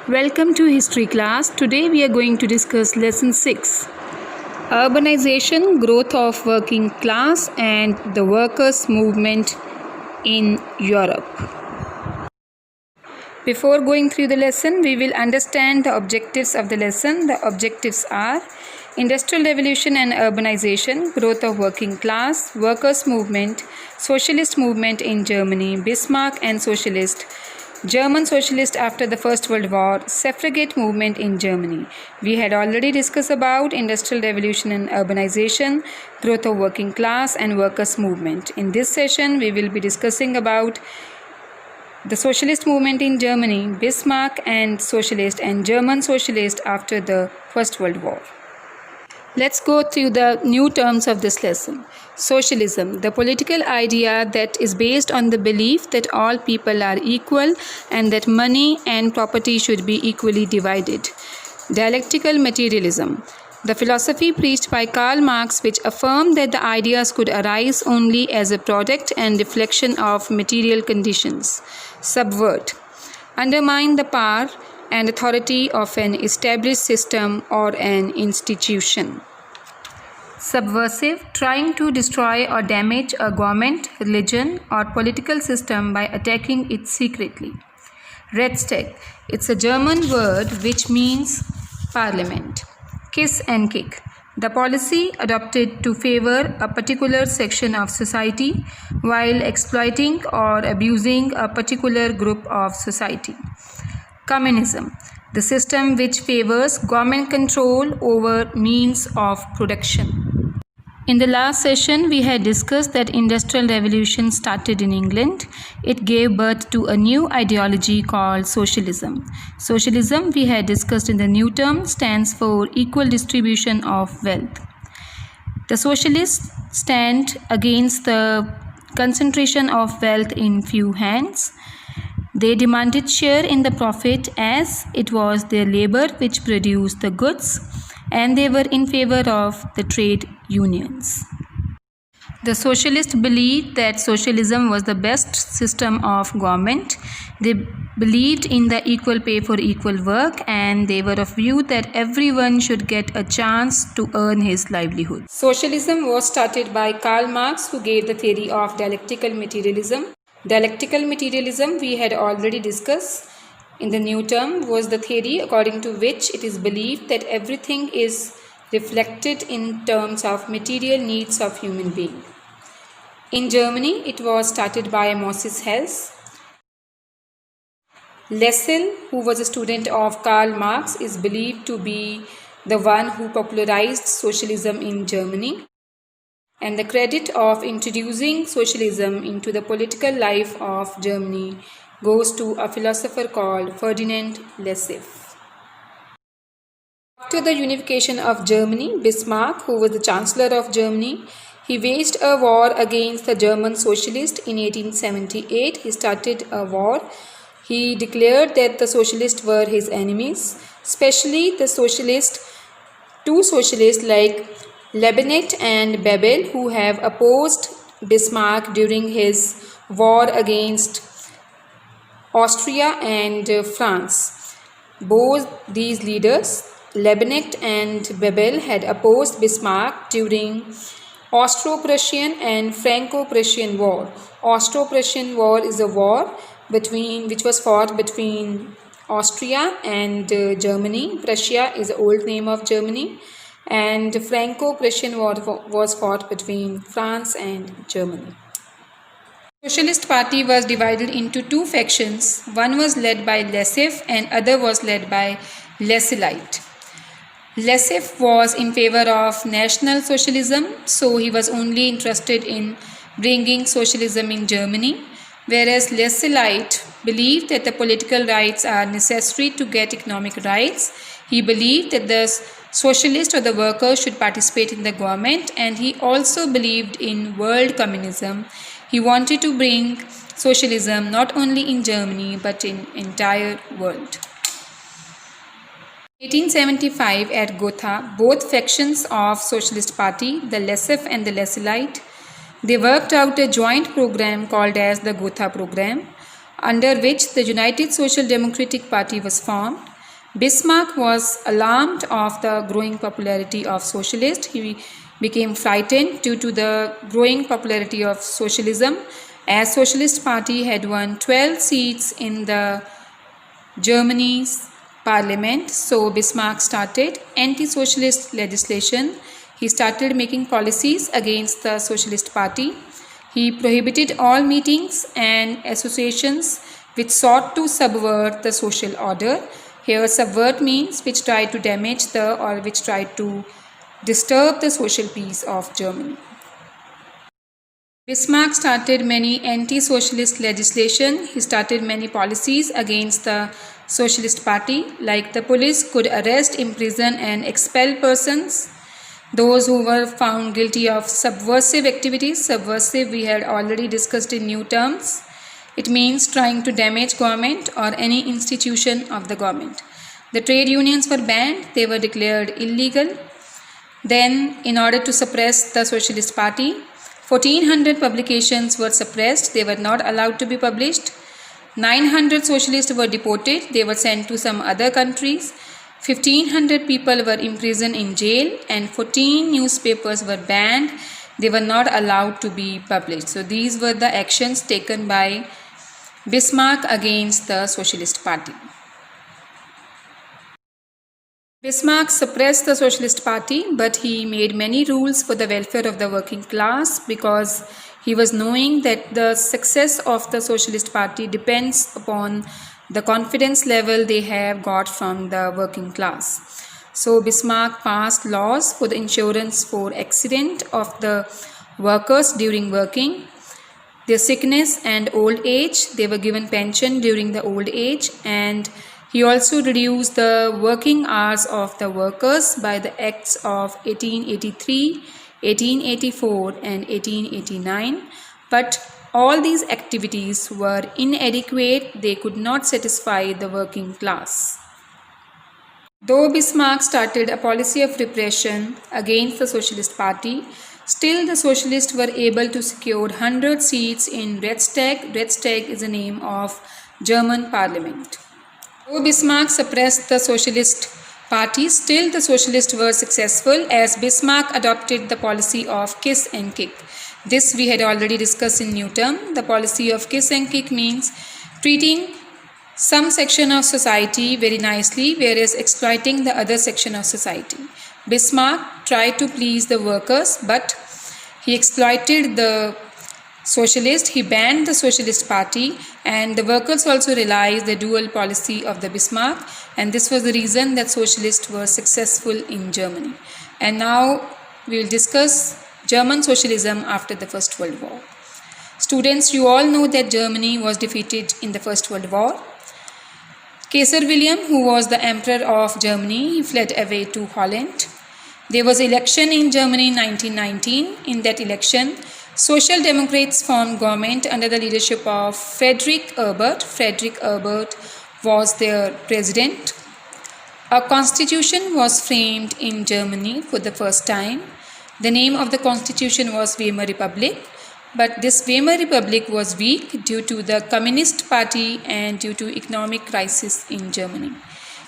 Welcome to History class. Today we are going to discuss lesson 6. Urbanization, growth of working class and the workers' movement in Europe. Before going through the lesson, we will understand the objectives of the lesson. The objectives are industrial revolution and urbanization, growth of working class, workers' movement, socialist movement in Germany, Bismarck and German socialist after the First World War, suffragette movement in Germany. We had already discussed about industrial revolution and urbanization, growth of working class and workers' movement. In this session, we will be discussing about the socialist movement in Germany, Bismarck and German socialist after the First World War. Let's go through the new terms of this lesson. Socialism, the political idea that is based on the belief that all people are equal and that money and property should be equally divided. Dialectical materialism, the philosophy preached by Karl Marx which affirmed that the ideas could arise only as a product and reflection of material conditions. Subvert, undermine the power and authority of an established system or an institution. Subversive, trying to destroy or damage a government, religion, or political system by attacking it secretly. Reichstag, it's a German word which means parliament. Kiss and kick, the policy adopted to favor a particular section of society while exploiting or abusing a particular group of society. Communism, the system which favors government control over means of production. In the last session, we had discussed that industrial revolution started in England. It gave birth to a new ideology called socialism. Socialism, we had discussed in the new term, stands for equal distribution of wealth. The socialists stand against the concentration of wealth in few hands. They demanded share in the profit as it was their labor which produced the goods, and they were in favor of the trade unions. The socialists believed that socialism was the best system of government. They believed in the equal pay for equal work, and they were of view that everyone should get a chance to earn his livelihood. Socialism was started by Karl Marx, who gave the theory of dialectical materialism. Dialectical materialism we had already discussed in the new term was the theory according to which it is believed that everything is reflected in terms of material needs of human being. In Germany, it was started by Moses Hess. Lessel, who was a student of Karl Marx, is believed to be the one who popularized socialism in Germany. And the credit of introducing socialism into the political life of Germany goes to a philosopher called Ferdinand Lassalle. After the unification of Germany, Bismarck, who was the Chancellor of Germany, he waged a war against the German socialists in 1878. He started a war. He declared that the socialists were his enemies, especially the two socialists like Liebknecht and Bebel, who have opposed Bismarck during his war against Austria and France. Both these leaders, Liebknecht and Bebel, had opposed Bismarck during Austro-Prussian and Franco-Prussian War. Austro-Prussian War is a war which was fought between Austria and Germany. Prussia is the old name of Germany. And Franco-Prussian War was fought between France and Germany. The Socialist Party was divided into two factions. One was led by Lassalle and other was led by Lassalite. Lassalle was in favor of National Socialism, so he was only interested in bringing socialism in Germany, whereas Lassalite believed that the political rights are necessary to get economic rights. He believed that the socialists or the workers should participate in the government, and he also believed in world communism. He wanted to bring socialism not only in Germany but in entire world. 1875 at Gotha, both factions of Socialist Party, the Lassalle and the Lassalite, they worked out a joint program called as the Gotha Program, under which the United Social Democratic Party was formed. Bismarck was alarmed of the growing popularity of socialists. He became frightened due to the growing popularity of socialism, as Socialist Party had won 12 seats in the Germany's parliament. So Bismarck started anti-socialist legislation. He started making policies against the Socialist Party. He prohibited all meetings and associations which sought to subvert the social order. Here, subvert means which try to damage or which try to disturb the social peace of Germany. Bismarck started many anti-socialist legislation. He started many policies against the Socialist Party, like the police could arrest, imprison and expel persons. Those who were found guilty of subversive activities. Subversive we had already discussed in new terms. It means trying to damage government or any institution of the government. The trade unions were banned. They were declared illegal. Then, in order to suppress the Socialist Party, 1400 publications were suppressed. They were not allowed to be published. 900 socialists were deported. They were sent to some other countries. 1500 people were imprisoned in jail and 14 newspapers were banned. They were not allowed to be published. So these were the actions taken by Bismarck against the Socialist Party. Bismarck suppressed the Socialist Party, but he made many rules for the welfare of the working class because he was knowing that the success of the Socialist Party depends upon the confidence level they have got from the working class. So Bismarck passed laws for the insurance for accident of the workers during working, their sickness and old age. They were given pension during the old age, and he also reduced the working hours of the workers by the acts of 1883, 1884 and 1889. But all these activities were inadequate. They could not satisfy the working class. Though Bismarck started a policy of repression against the Socialist Party, still the Socialists were able to secure 100 seats in Reichstag. Reichstag is the name of German parliament. Though Bismarck suppressed the Socialist Party, still the Socialists were successful as Bismarck adopted the policy of kiss and kick. This we had already discussed in new term. The policy of kiss and kick means treating some section of society very nicely, whereas exploiting the other section of society. Bismarck tried to please the workers, but he exploited the socialists. He banned the Socialist Party, and the workers also realized the dual policy of the Bismarck, and this was the reason that socialists were successful in Germany. And now we will discuss German socialism after the First World War. Students, you all know that Germany was defeated in the First World War. Kaiser William, who was the emperor of Germany, he fled away to Holland. There was election in Germany in 1919. In that election, Social Democrats formed government under the leadership of Friedrich Ebert. Friedrich Ebert was their president. A constitution was framed in Germany for the first time. The name of the constitution was Weimar Republic, but this Weimar Republic was weak due to the Communist Party and due to economic crisis in Germany.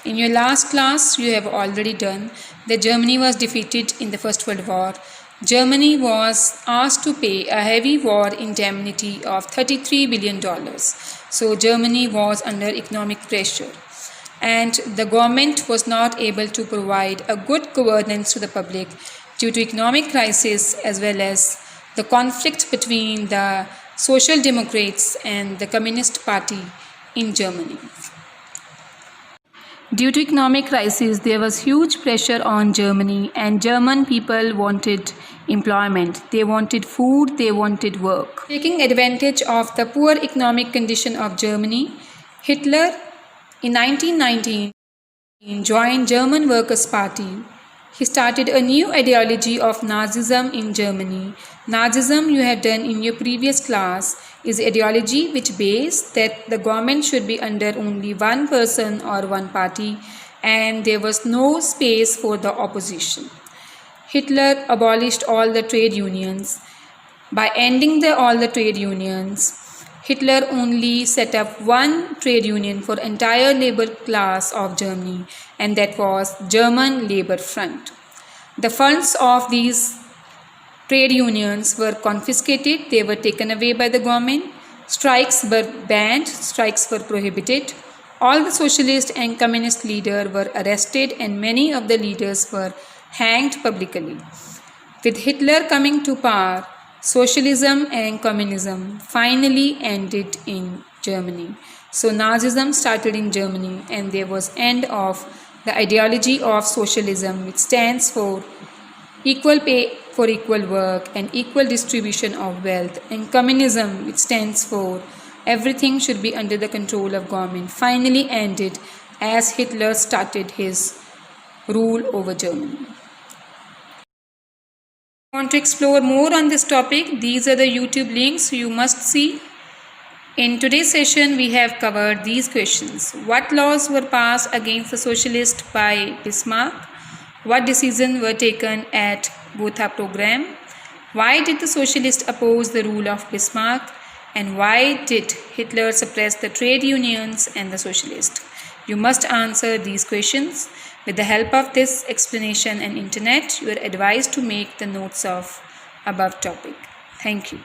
In your last class, you have already done that Germany was defeated in the First World War. Germany was asked to pay a heavy war indemnity of $33 billion. So Germany was under economic pressure, and the government was not able to provide a good governance to the public due to economic crisis as well as the conflict between the Social Democrats and the Communist Party in Germany. Due to economic crisis, there was huge pressure on Germany, and German people wanted employment. They wanted food, they wanted work. Taking advantage of the poor economic condition of Germany, Hitler in 1919 joined German Workers' Party. He started a new ideology of Nazism in Germany. Nazism, you have done in your previous class, is ideology which based that the government should be under only one person or one party, and there was no space for the opposition. Hitler abolished all the trade unions. By ending all the trade unions, Hitler only set up one trade union for entire labor class of Germany, and that was German Labor Front. The funds of these trade unions were confiscated, they were taken away by the government, strikes were banned, strikes were prohibited. All the socialist and communist leaders were arrested and many of the leaders were hanged publicly. With Hitler coming to power, socialism and communism finally ended in Germany. So Nazism started in Germany and there was end of the ideology of socialism, which stands for equal pay for equal work and equal distribution of wealth, and communism, which stands for everything should be under the control of government, finally ended as Hitler started his rule over Germany. Want to explore more on this topic? These are the YouTube links you must see. In today's session, we have covered these questions. What laws were passed against the socialists by Bismarck? What decisions were taken at Gotha Program? Why did the socialists oppose the rule of Bismarck? And why did Hitler suppress the trade unions and the socialists? You must answer these questions. With the help of this explanation and internet, you are advised to make the notes of above topic. Thank you.